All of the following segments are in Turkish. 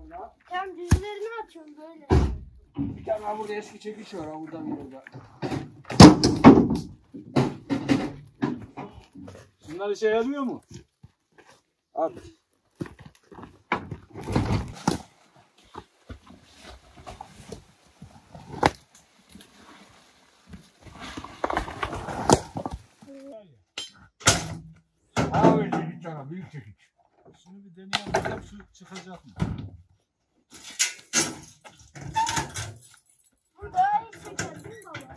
orada. Tam düzlerini atıyorum böyle. Bir tane burada eski çekiç var buradan burada. Bunlar işe yarıyor mu? At. Abi çekiç sana büyük çekiç. Şimdi bir deneyelim bakalım su çıkacak mı? Bu daha iyi çeker değil mi baba?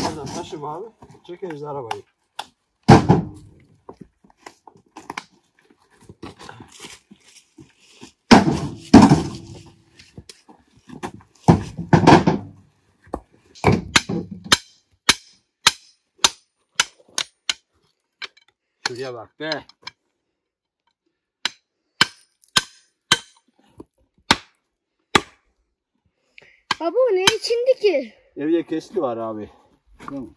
Oradan taşım abi. Çekeriz arabayı. Şuraya bak be. Baba o ne içindi ki? Evye kesli var abi. Tamam.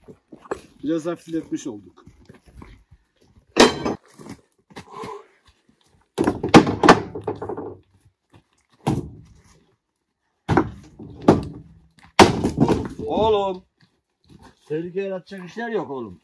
Biraz hafifletmiş olduk. Oğlum. Tehlike yaratacak işler yok oğlum.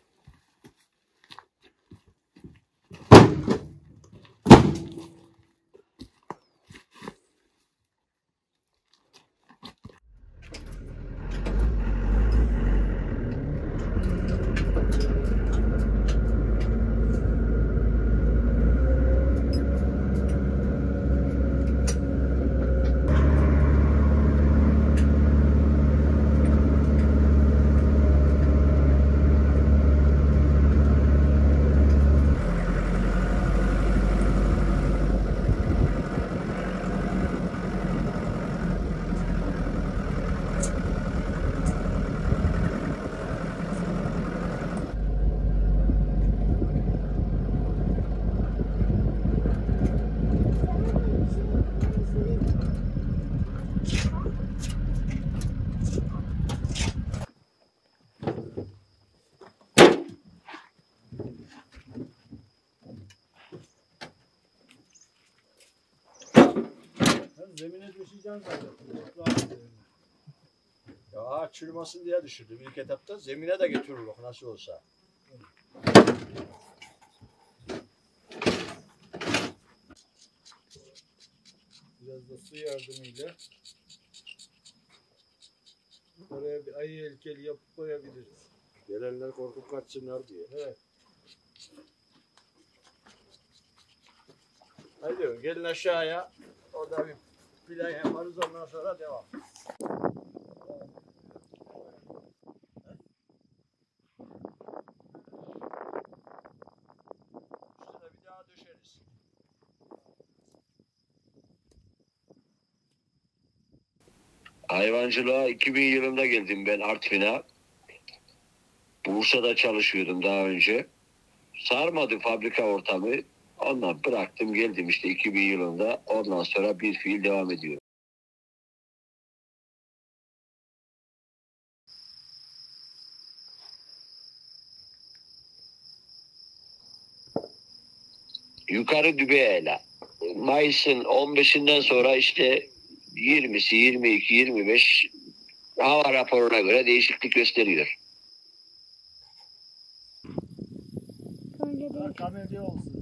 Zemine düşeceğim zaten. Ya çürümesin diye düşürdüm ilk etapta. Zemine de götürür bak nasıl olsa. Biraz da su yardımıyla oraya bir ayı heykeli yapıp koyabiliriz. Gelenler korkup kaçsınlar diye. Evet. Hadi gelin aşağıya. Orada bir plan yaparız ondan sonra devam. Üstüne bir daha döşeriz. Hayvancılığa 2000 yılında geldim ben Artvin'e. Bursa'da çalışıyordum daha önce. Sarmadı fabrika ortamı. Ondan bıraktım geldim işte 2000 yılında. Ondan sonra bir fiil devam ediyor. Yukarı Dübeyela. Mayıs'ın 15'inden sonra işte 20'si, 22, 25 hava raporuna göre değişiklik gösteriyor. Öyle değil. Kamera olsun.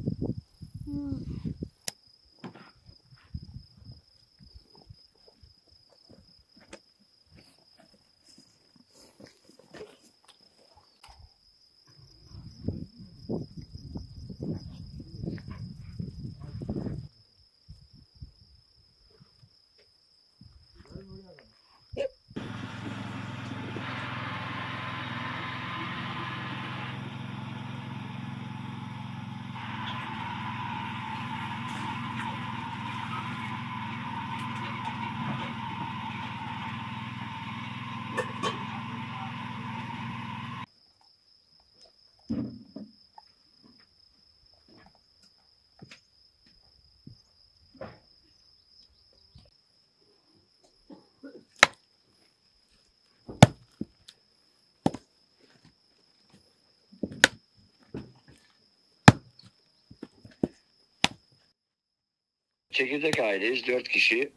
çekirdek aileyiz. 4 kişi.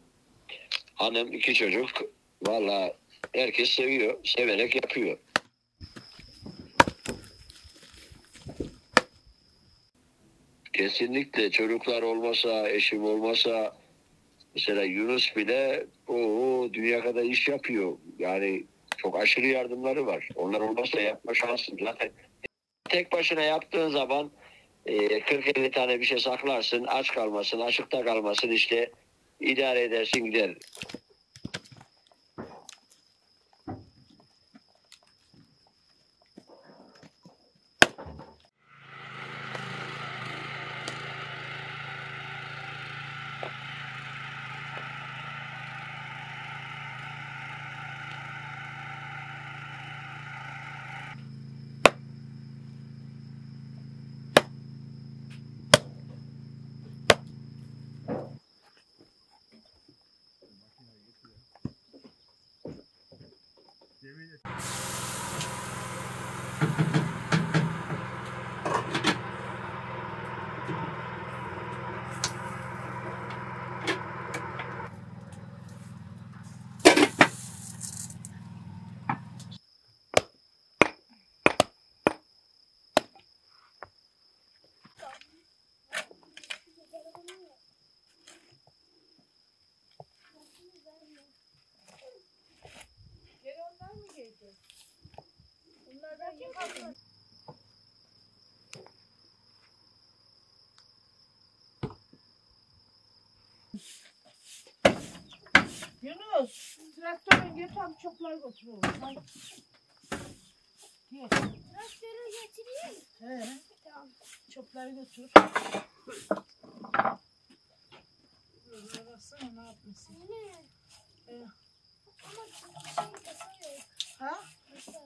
Hanım, 2 çocuk. Vallahi herkes seviyor. Severek yapıyor. Kesinlikle çocuklar olmasa, eşim olmasa mesela Yunus bile o dünya kadar iş yapıyor. Yani çok aşırı yardımları var. Onlar olmasa yapma şansın. Zaten tek başına yaptığın zaman 40-50 tane bir şey saklarsın, aç kalmasın, açıkta kalmasın, işte idare edersin gider. Yunus, traktörün götür abi çokları götür oğlum. Hadi. Gel. Traktörü getireyim. He. Tamam. Çokları götür. Böyle baksana ne yapmışsın. Ne? He. Ama şey kasa yok. Ha? Kasa.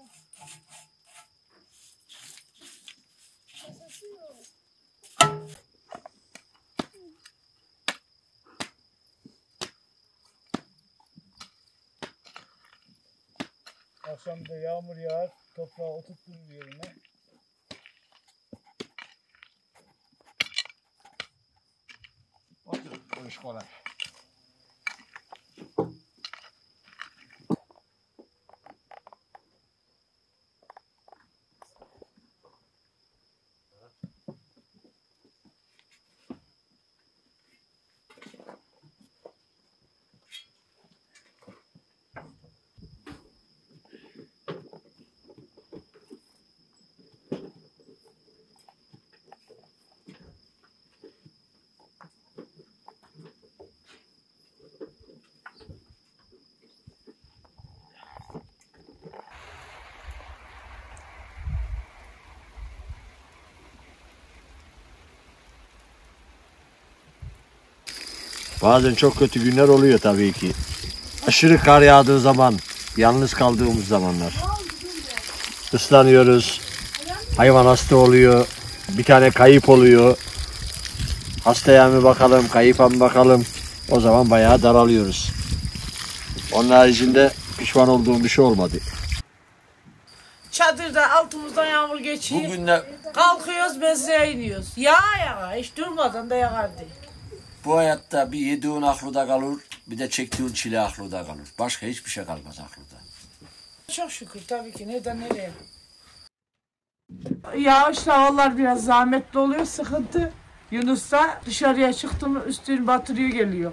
Kasası yok. Akşam da yağmur yağar, toprağı oturtturur yerine. Otur, bu iş kolay. Bazen çok kötü günler oluyor tabii ki. Aşırı kar yağdığı zaman, yalnız kaldığımız zamanlar. Islanıyoruz. Hayvan hasta oluyor. Bir tane kayıp oluyor. Hastaya mı bakalım, kayıpa mı bakalım? O zaman bayağı daralıyoruz. Onun haricinde pişman olduğum bir şey olmadı. Çadırda altımızdan yağmur geçiyor. Bugün de Kalkıyoruz mezreye iniyoruz. Yağa hiç durmadan da yağardı. bu hayatta bir yediğin aklıda kalır, bir de çektiğin çile aklıda kalır. Başka hiçbir şey kalmaz aklıda. Çok şükür tabii ki. Neden nereye? Yağışlı havalar biraz zahmetli oluyor, sıkıntı. Yunus da dışarıya çıktı mı üstünü batırıyor geliyor.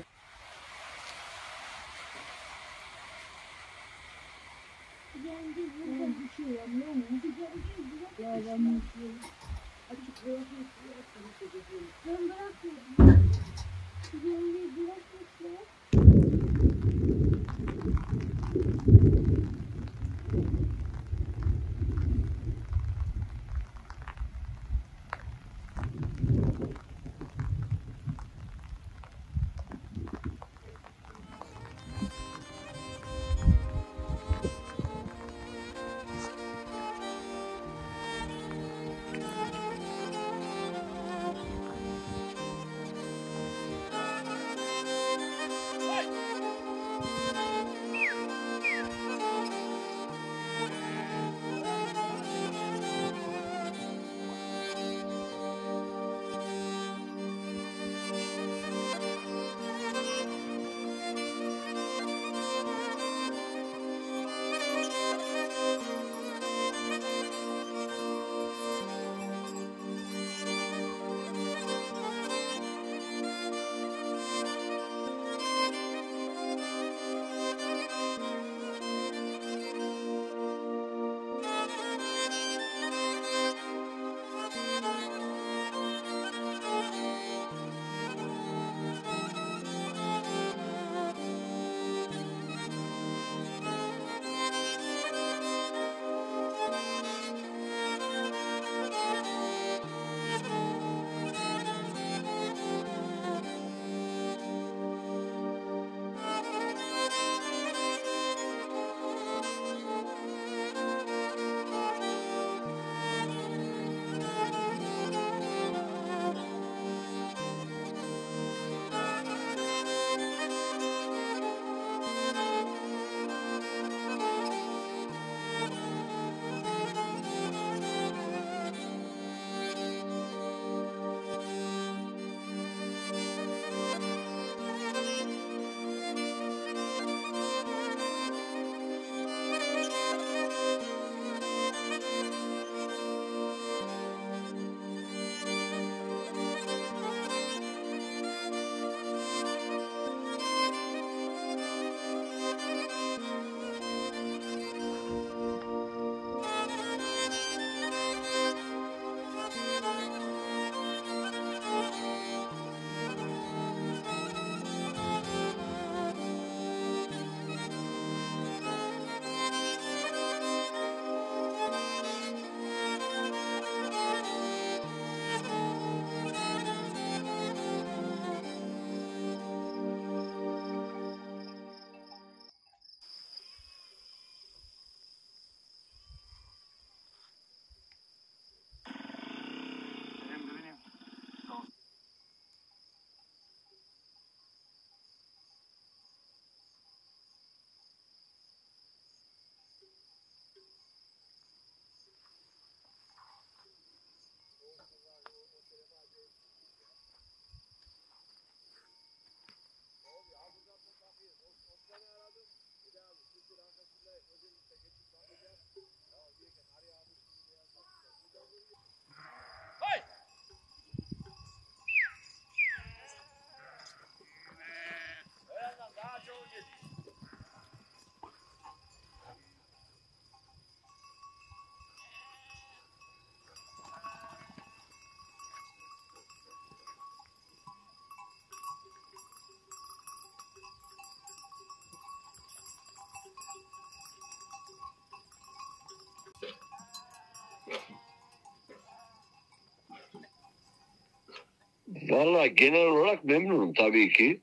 Vallahi genel olarak memnunum tabii ki.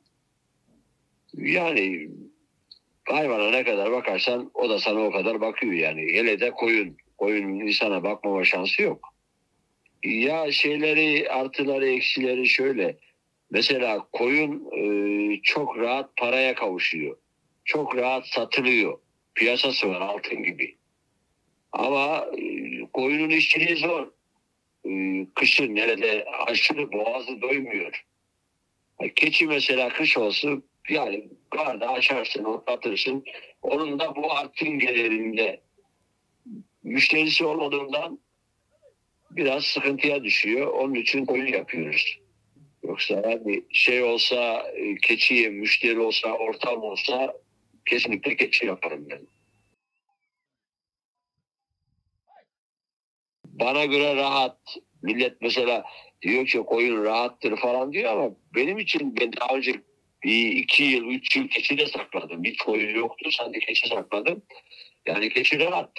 Yani hayvana ne kadar bakarsan o da sana o kadar bakıyor yani. Hele de koyun. Koyunun insana bakmama şansı yok. Ya şeyleri, artıları, eksileri şöyle. Mesela koyun çok rahat paraya kavuşuyor. Çok rahat satılıyor. Piyasası var altın gibi. Ama koyunun işçiliği zor. Kışın nerede aşırı boğazı doymuyor. Keçi mesela kış olsun yani karda açarsın, otlatırsın. Onun da bu artın gelirinde müşterisi olmadığından biraz sıkıntıya düşüyor. Onun için koyun yapıyoruz. Yoksa yani şey olsa, keçiye müşteri olsa, ortam olsa kesinlikle keçi yaparım ben. Bana göre rahat. Millet mesela diyor ki koyun rahattır falan diyor ama benim için ben daha önce 2 yıl, 3 yıl keçi de sakladım. Hiç koyun yoktu, sadece keçi sakladım. Yani keçi rahat.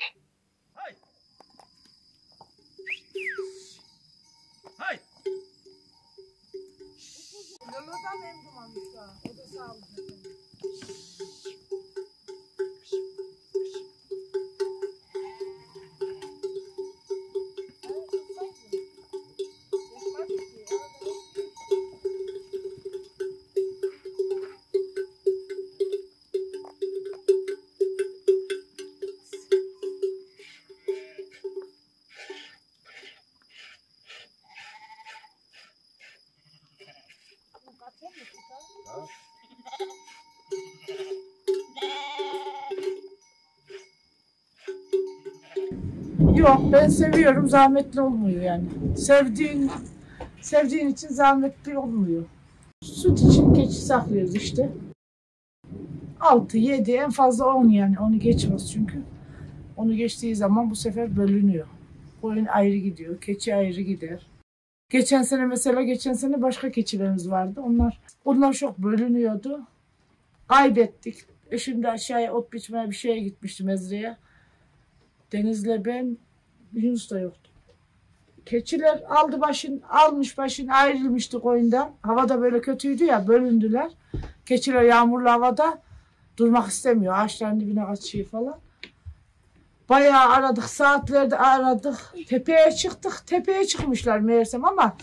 Lolo'dan hem dumanmış ha. O da sağ olun. Yok, ben seviyorum, zahmetli olmuyor yani. Sevdiğin için zahmetli olmuyor. Süt için keçi saklıyoruz işte. 6, 7, en fazla 10 yani. Onu geçmez çünkü. Onu geçtiği zaman bu sefer bölünüyor. Koyun ayrı gidiyor, keçi ayrı gider. Geçen sene başka keçilerimiz vardı. Onlar çok bölünüyordu. Kaybettik. Şimdi aşağıya ot biçmeye bir şeye gitmiştim Ezre'ye. Deniz'le ben, Yunus da yoktu. Keçiler almış başını ayrılmıştı koyundan. Hava da böyle kötüydü ya, bölündüler. Keçiler yağmurlu havada durmak istemiyor. Ağaçların dibine kaçıyor falan. Bayağı aradık, saatlerde aradık. Tepeye çıktık. Tepeye çıkmışlar meğersem ama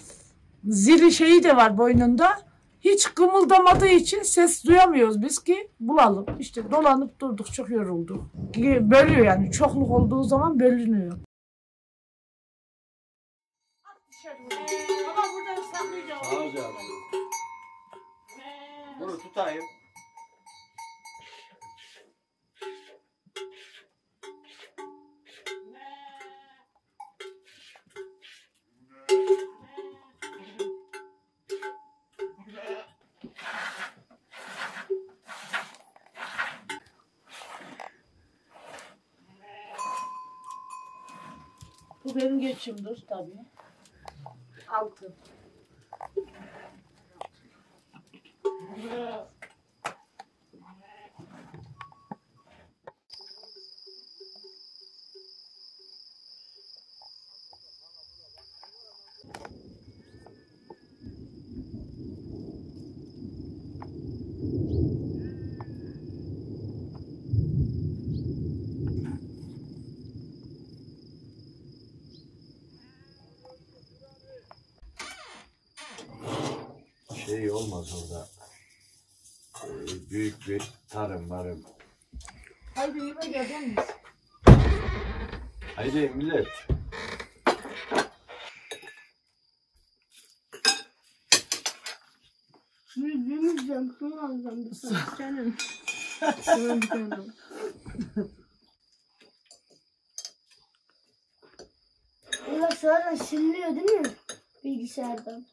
zili şeyi de var boynunda. Hiç kımıldamadığı için ses duyamıyoruz biz ki bulalım. İşte dolanıp durduk, çok yorulduk. Bölüyor yani, çokluk olduğu zaman bölünüyor. Ama burada ıslanmayacağım. Bunu tutayım. Bu benim geçimdir tabii. 6. Şey olmaz orada. Büyük bir tarım. Haydi yeme geldin mi? Haydi millet. Yemeyeceğim, şunu alacağım. Canım. Şunu canım. Bunlar sonra siliniyor değil mi? Bilgisayardan.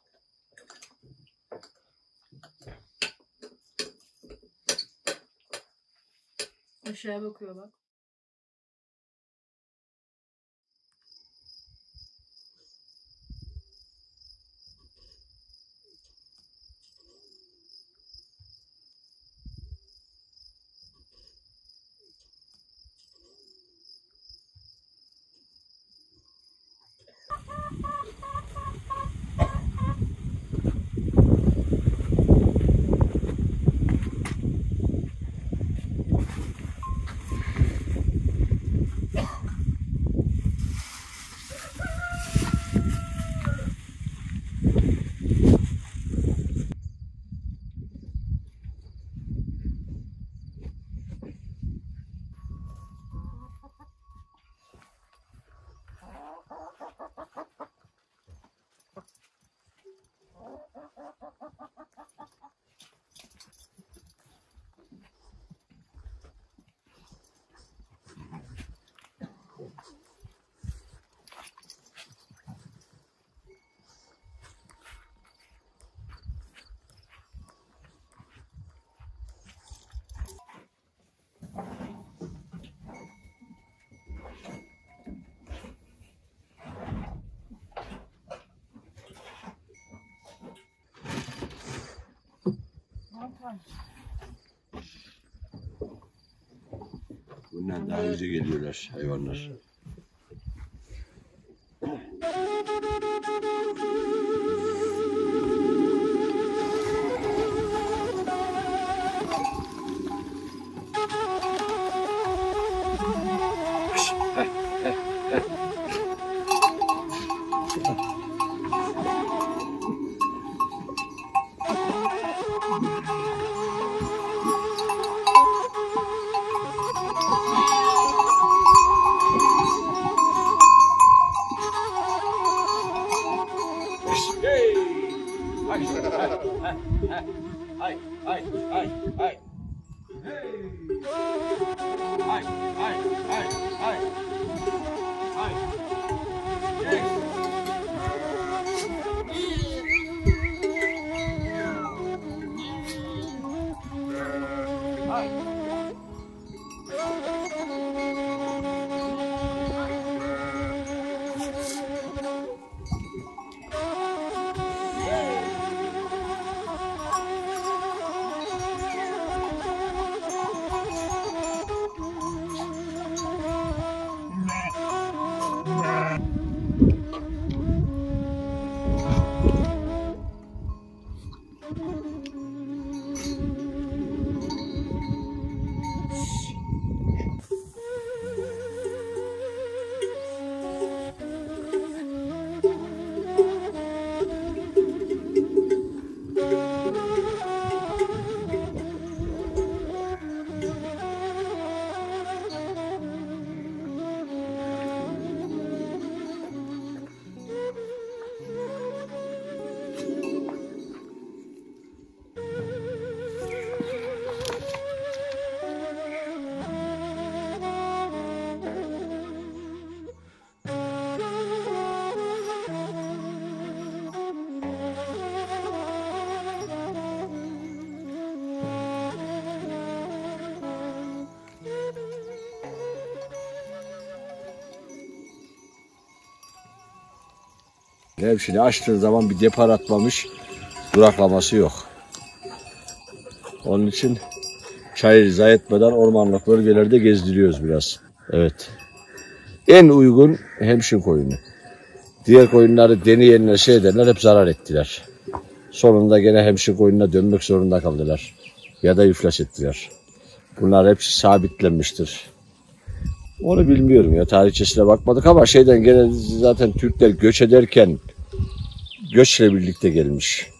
Aşağıya bakıyor bak. Bundan daha hızlı geliyorlar hayvanlar. Hepsini açtığı zaman bir depar atmamış, duraklaması yok. Onun için çayır zayi etmeden ormanlık bölgelerde gezdiriyoruz biraz. Evet. En uygun hemşin koyunu. Diğer koyunları deneyenler şey ederler, hep zarar ettiler. Sonunda gene hemşin koyununa dönmek zorunda kaldılar. Ya da iflas ettiler. Bunlar hepsi sabitlenmiştir. Onu bilmiyorum ya, tarihçesine bakmadık ama şeyden gene zaten Türkler göç ederken göçle birlikte gelmiş.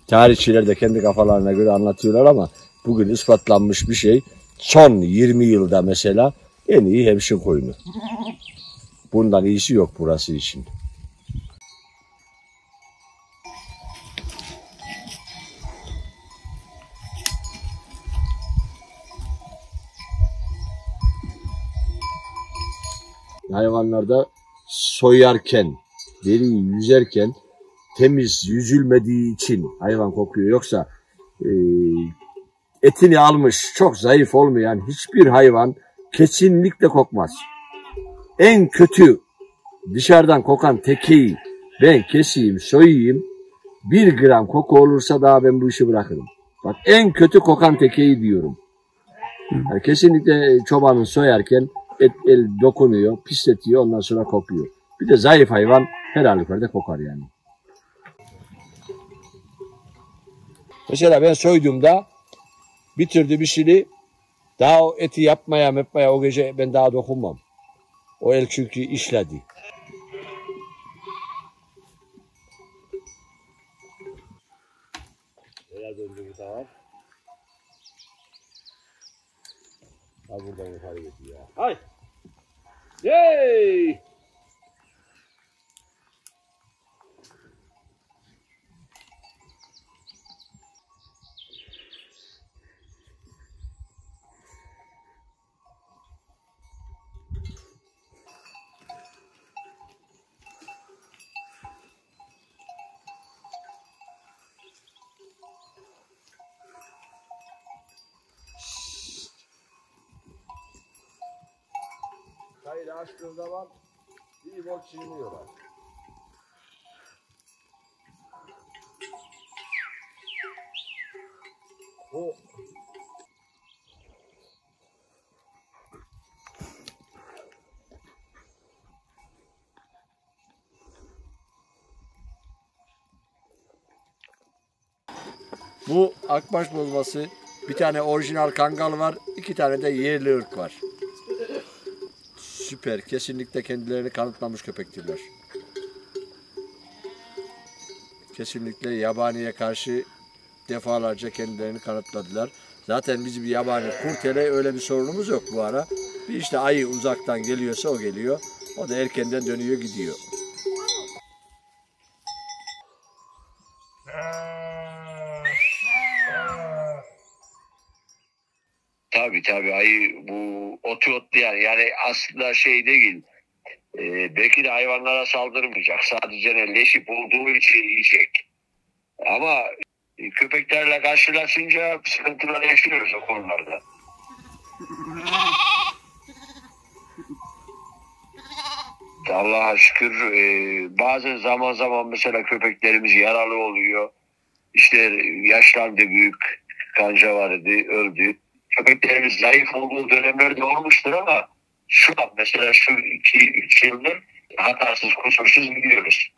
Tarihçiler de kendi kafalarına göre anlatıyorlar ama bugün ispatlanmış bir şey. Son 20 yılda mesela en iyi hemşin koyunu. Bundan iyisi yok burası için. Hayvanlarda soyarken, deriyi yüzerken temiz yüzülmediği için hayvan kokuyor. Yoksa etini almış çok zayıf olmayan hiçbir hayvan kesinlikle kokmaz. En kötü dışarıdan kokan tekeyi ben keseyim, soyayım, 1 gram koku olursa daha ben bu işi bırakırım. Bak en kötü kokan tekeyi diyorum. Yani kesinlikle çobanın soyarken el dokunuyor, pisletiyor, ondan sonra kokuyor. Bir de zayıf hayvan her halükarda kokar yani. Mesela ben soyduğumda bitirdi bir şeyi, daha o eti yapmaya o gece ben daha dokunmam. O el çünkü işledi. Beyaz önce bu tamam. Ha buradan yukarı gidiyor ya. Hay! Yey! Çayını açtığın zaman iyi bol çiğniyorlar. Bu akbaş bozması, bir tane orijinal kangal var, 2 tane de yerli ırk var. Süper, kesinlikle kendilerini kanıtlamış köpektirler. Kesinlikle yabaniye karşı defalarca kendilerini kanıtladılar. Zaten bizim yabani kurtele öyle bir sorunumuz yok bu ara. Bir işte ayı uzaktan geliyorsa o geliyor. O da erkenden dönüyor gidiyor. Tabii ayı bu otlayan yani aslında şey değil. Belki de hayvanlara saldırmayacak. Sadece leşi bulduğu için yiyecek. Ama köpeklerle karşılaşınca sıkıntılar yaşıyoruz o konularda. Allah'a şükür bazen zaman mesela köpeklerimiz yaralı oluyor. İşte yaşlandı, büyük kanca vardı, öldü. Köpeklerimiz zayıf olduğu dönemlerde olmuştur ama şu an mesela şu 2-3 yıldır hatasız kusursuz gidiyoruz.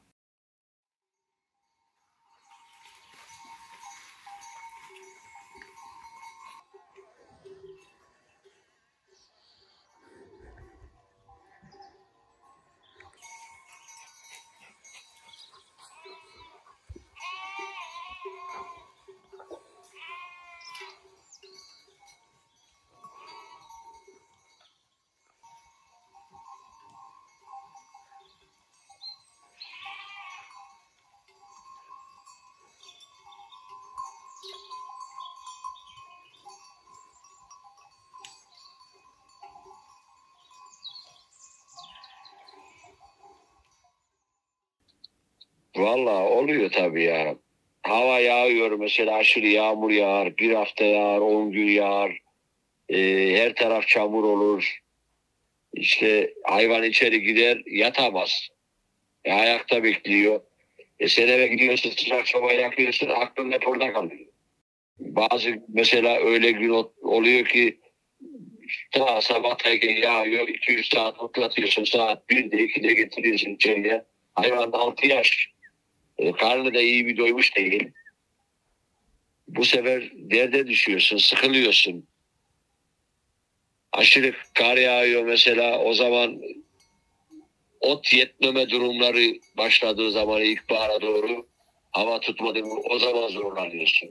Vallahi oluyor tabii ya. Hava yağıyor mesela, aşırı yağmur yağar, bir hafta yağar, 10 gün yağar. Her taraf çamur olur. İşte hayvan içeri gider, yatamaz. Ayakta bekliyor. Sen eve gidiyorsun, sıcak soba yakıyorsun, aklın hep orada kalıyor. Bazı mesela öyle gün oluyor ki ta sabahtayken yağıyor, 200 saat otlatıyorsun, saat 1'de 2'de getiriyorsun içeriye. Hayvan 6 yaş. Karnı da iyi bir doymuş değil. Bu sefer derde düşüyorsun, sıkılıyorsun. Aşırı kar yağıyor mesela, o zaman ot yetmeme durumları başladığı zaman ilkbahara doğru hava tutmadı mı o zaman zorlanıyorsun.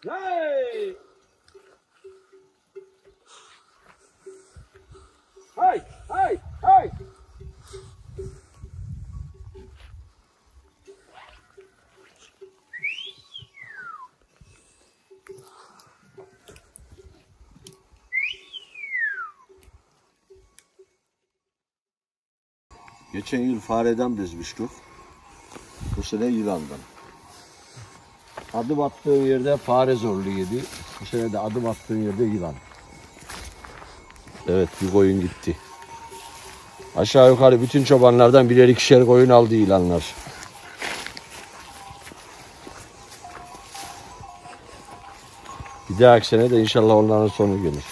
Hey! Hey! Hey! Hey! Geçen yıl fareden bezmiştik. Bu sene yılandan. Adım attığın yerde fare zorlu yedi. Bu sene de adım attığın yerde yılan. Evet, bir koyun gitti. Aşağı yukarı bütün çobanlardan birer ikişer koyun aldı yılanlar. Bir dahaki sene de inşallah onların sonu gelir.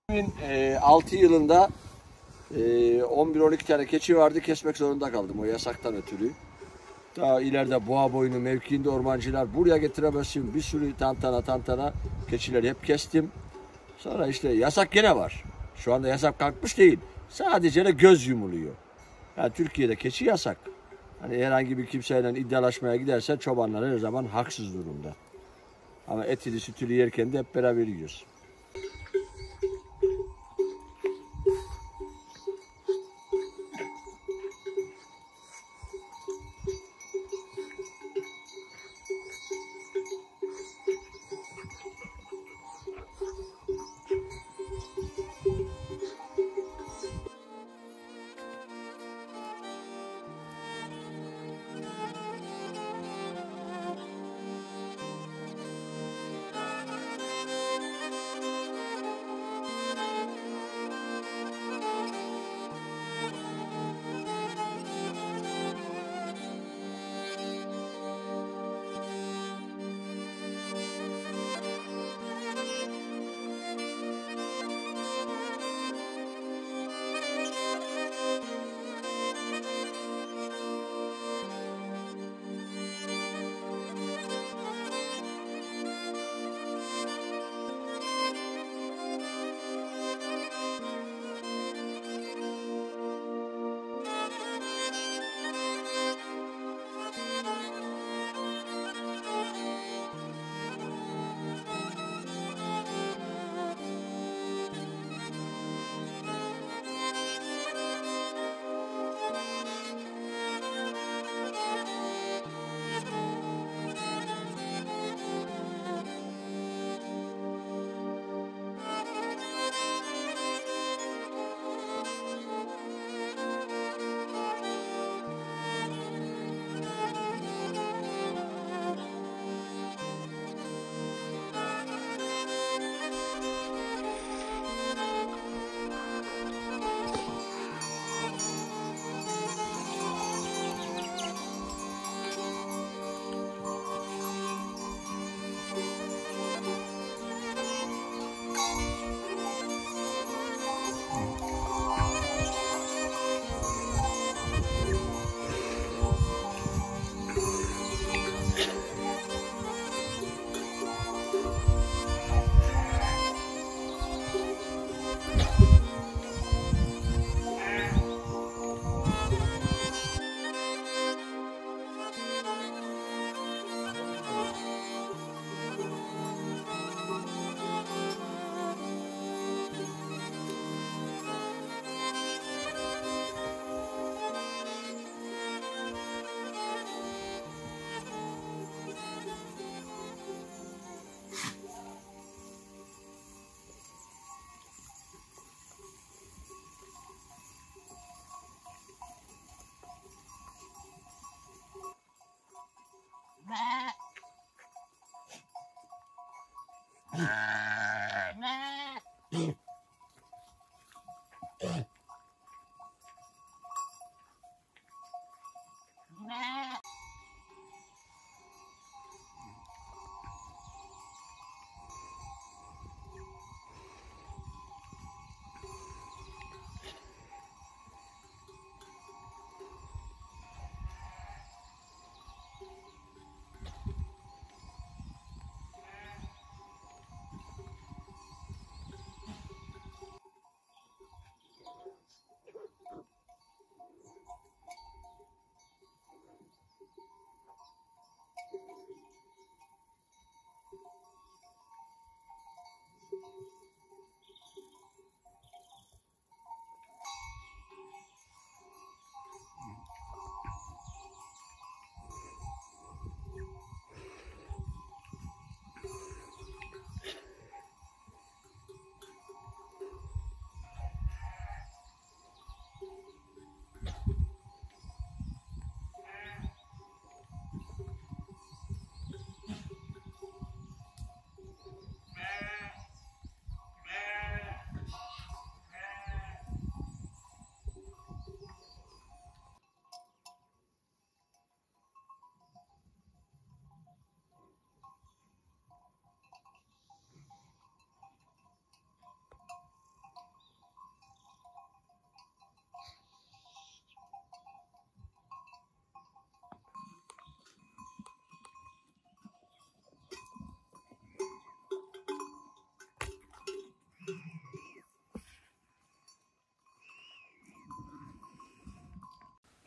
...2006 yılında 11-12 tane keçi vardı, kesmek zorunda kaldım o yasaktan ötürü. Daha ileride boğa boynu mevkiinde ormancılar buraya getiremezsin, bir sürü tantana keçileri hep kestim. Sonra işte yasak gene var. Şu anda yasak kalkmış değil. Sadece de göz yumuluyor. Yani Türkiye'de keçi yasak. Hani herhangi bir kimseyle iddialaşmaya gidersen çobanlar her zaman haksız durumda. Ama etini sütünü yerken de hep beraber yiyoruz.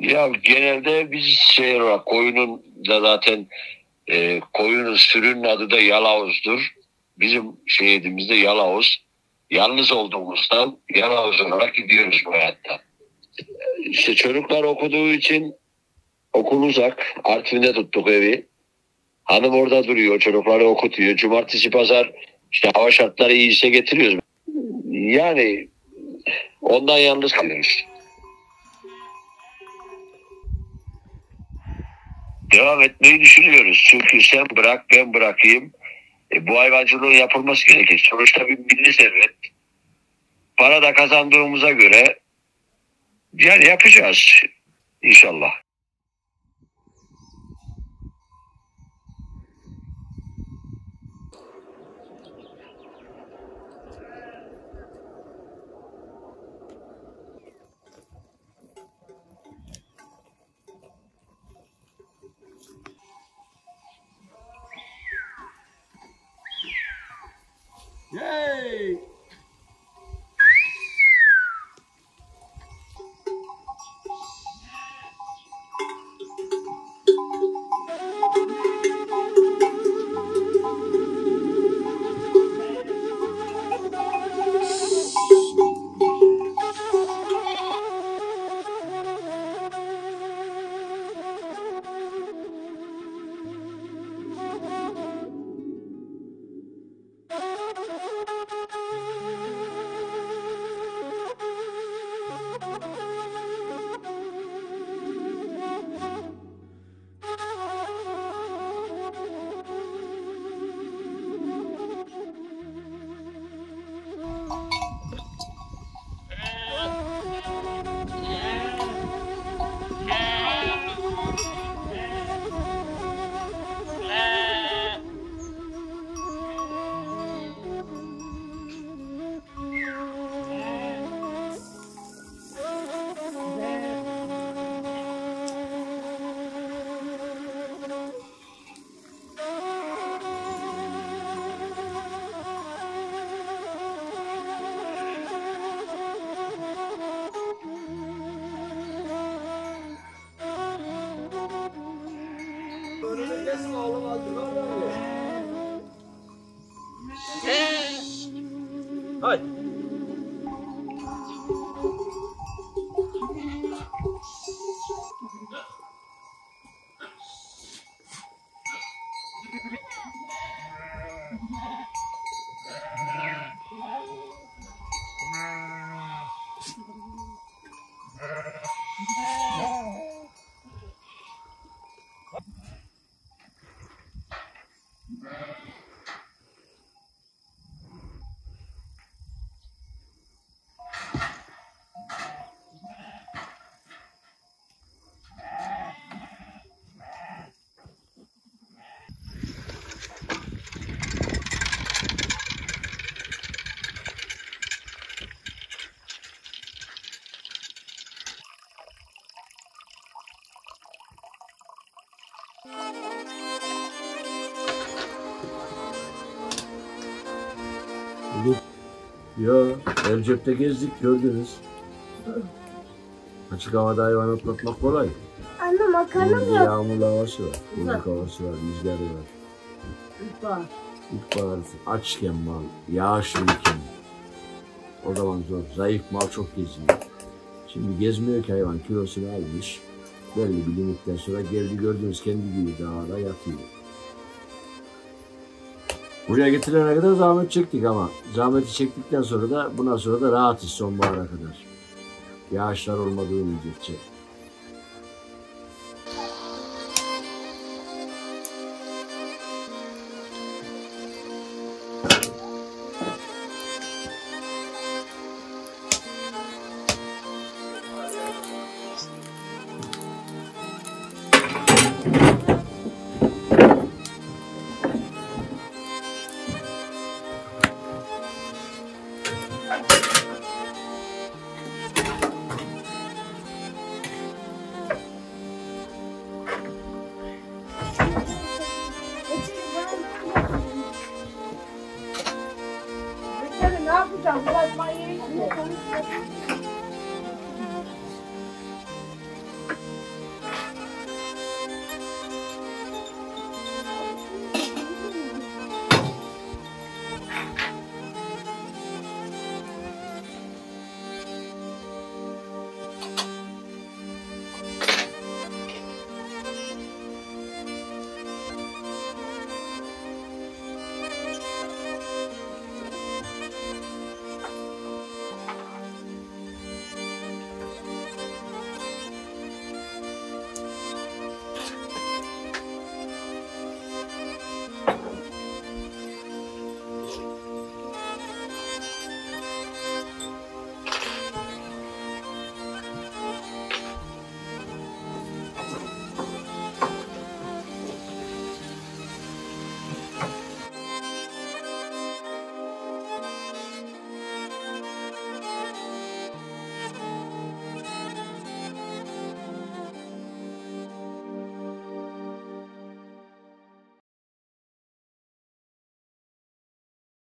Ya genelde biz şey olarak koyunun da zaten koyunun sürünün adı da Yalavuz'dur. Bizim şehrimizde Yalavuz. Yalnız olduğumuzdan Yalavuz olarak gidiyoruz bu hayatta. İşte çocuklar okuduğu için okul uzak. Artvin'de tuttuk evi. Hanım orada duruyor. Çocukları okutuyor. Cumartesi pazar işte hava şartları iyiyse getiriyoruz. Yani ondan yalnız kalıyoruz. Devam etmeyi düşünüyoruz. Çünkü sen bırak ben bırakayım. Bu hayvancılığın yapılması gerekir. Sonuçta bir milli servet. Para da kazandığımıza göre yani yapacağız inşallah. Hey! Haydi. Ya el cepte gezdik gördünüz. Açık havada hayvan otlatmak kolay. Anne makarna Bugün mı yap? yağmurlu havası var. Buzluk havası var, rüzgarı var. İlkbahar. İlkbahar açken mal, yağışlıyken o zaman zor. Zayıf mal çok geziyor. Şimdi gezmiyor ki hayvan, kilosunu almış. Belli bir limitten sonra geldi gördünüz kendi gibi dağda yatıyor. Buraya getirene kadar zahmet çektik ama zahmeti çektikten sonra da bundan sonra da rahatız sonbahara kadar. Yağışlar olmadığı müddetçe. Ne yapacağım? Bulaşmayı yiyeyim.